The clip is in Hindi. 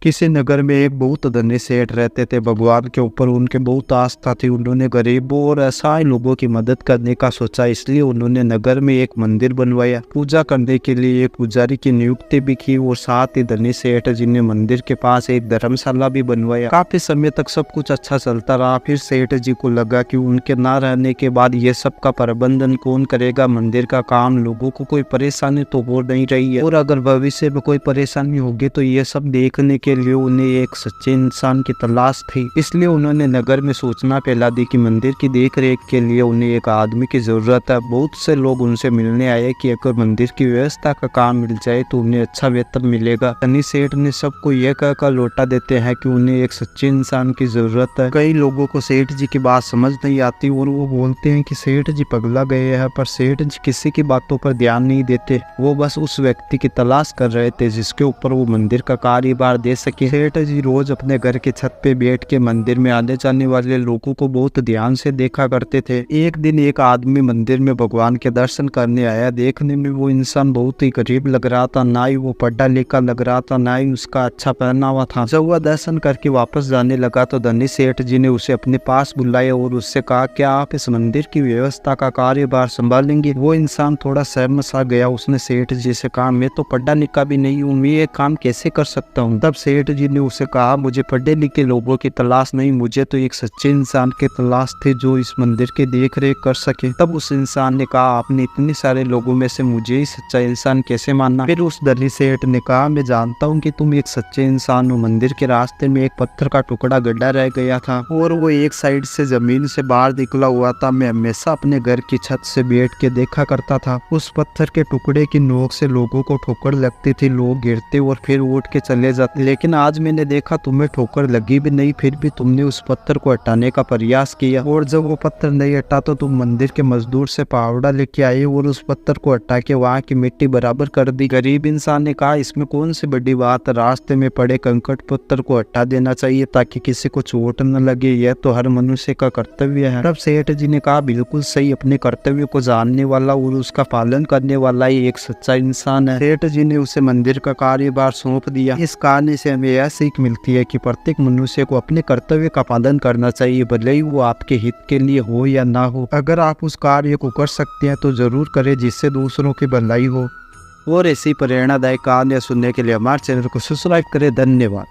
किसी नगर में एक बहुत धनी सेठ रहते थे। भगवान के ऊपर उनके बहुत आस्था थी। उन्होंने गरीबों और असहाय लोगों की मदद करने का सोचा, इसलिए उन्होंने नगर में एक मंदिर बनवाया। पूजा करने के लिए एक पुजारी की नियुक्ति भी की और साथ ही धनी सेठ जी ने मंदिर के पास एक धर्मशाला भी बनवाया। काफी समय तक सब कुछ अच्छा चलता रहा। फिर सेठ जी को लगा कि उनके ना रहने के बाद ये सब का प्रबंधन कौन करेगा। मंदिर का काम, लोगों को कोई परेशानी तो हो नहीं रही है और अगर भविष्य में कोई परेशानी होगी तो ये सब देखने के लिए उन्हें एक सच्चे इंसान की तलाश थी। इसलिए उन्होंने नगर में सूचना फैला दी कि मंदिर की देखरेख के लिए उन्हें एक आदमी की जरूरत है। बहुत से लोग उनसे मिलने आए कि अगर मंदिर की व्यवस्था का काम मिल जाए तो उन्हें अच्छा वेतन मिलेगा। धनी सेठ ने सबको यह कहकर लौटा देते हैं कि उन्हें एक सच्चे इंसान की जरूरत है। कई लोगों को सेठ जी की बात समझ नहीं आती और वो बोलते हैं कि सेठ जी पगला गए हैं, पर सेठ जी किसी की बातों पर ध्यान नहीं देते। वो बस उस व्यक्ति की तलाश कर रहे थे जिसके ऊपर वो मंदिर का कार्यभार दे सके। सेठ जी रोज अपने घर की छत पे बैठ के मंदिर में आने जाने वाले लोगों को बहुत ध्यान से देखा करते थे। एक दिन एक आदमी मंदिर में भगवान के दर्शन करने आया। देखने में वो इंसान बहुत ही गरीब लग रहा था, ना ही वो पढ़ा लिखा लग रहा था, ना ही उसका अच्छा पहनावा था। जब वह दर्शन करके वापस जाने लगा तो धनी सेठ जी ने उसे अपने पास बुलाया और उससे कहा, क्या आप इस मंदिर की व्यवस्था का कार्यभार संभालेंगे? वो इंसान थोड़ा सहम सा गया। उसने सेठ जी से कहा, मैं तो पढ़ा लिखा भी नहीं हूँ, मैं ये काम कैसे कर सकता हूँ? तब सेठ जी ने उसे कहा, मुझे पढ़े लिखे लोगों की तलाश नहीं, मुझे तो एक सच्चे इंसान की तलाश थी जो इस मंदिर की देख रेख कर सके। तब उस इंसान ने कहा, आपने इतने सारे लोगों में से मुझे ही सच्चा इंसान कैसे माना? फिर उस धनी सेठ ने कहा, मैं जानता हूँ कि तुम एक सच्चे इंसान हो। मंदिर के रास्ते में एक पत्थर का टुकड़ा गड्ढा रह गया था और वो एक साइड से जमीन से बाहर निकला हुआ था। मैं हमेशा अपने घर की छत से बैठ के देखा करता था। उस पत्थर के टुकड़े की नोक से लोगों को ठोकर लगती थी, लोग गिरते और फिर उठ के चले जाते। लेकिन आज मैंने देखा तुम्हें ठोकर लगी भी नहीं, फिर भी तुमने उस पत्थर को हटाने का प्रयास किया और जब वो पत्थर नहीं हटा तो तुम मंदिर के मजदूर से पावड़ा लेके आए और उस पत्थर को हटा के वहाँ की मिट्टी बराबर कर दी। गरीब इंसान ने कहा, इसमें कौन सी बड़ी बात है, रास्ते में पड़े कंकड़ पत्थर को हटा देना चाहिए ताकि किसी को चोट न लगे, यह तो हर मनुष्य का कर्तव्य है। तब सेठ जी ने कहा, बिल्कुल सही, अपने कर्तव्य को जानने वाला और उसका पालन करने वाला ही एक सच्चा इंसान है। सेठ जी ने उसे मंदिर का कार्यभार सौंप दिया। इस कहानी से हमें यह सीख मिलती है कि प्रत्येक मनुष्य को अपने कर्तव्य का पालन करना चाहिए, भले ही वो आपके हित के लिए हो या ना हो। अगर आप उस कार्य को कर सकते हैं तो जरूर करें जिससे दूसरों की भलाई हो। और ऐसी प्रेरणादायक कहानियां सुनने के लिए हमारे चैनल को सब्सक्राइब करें। धन्यवाद।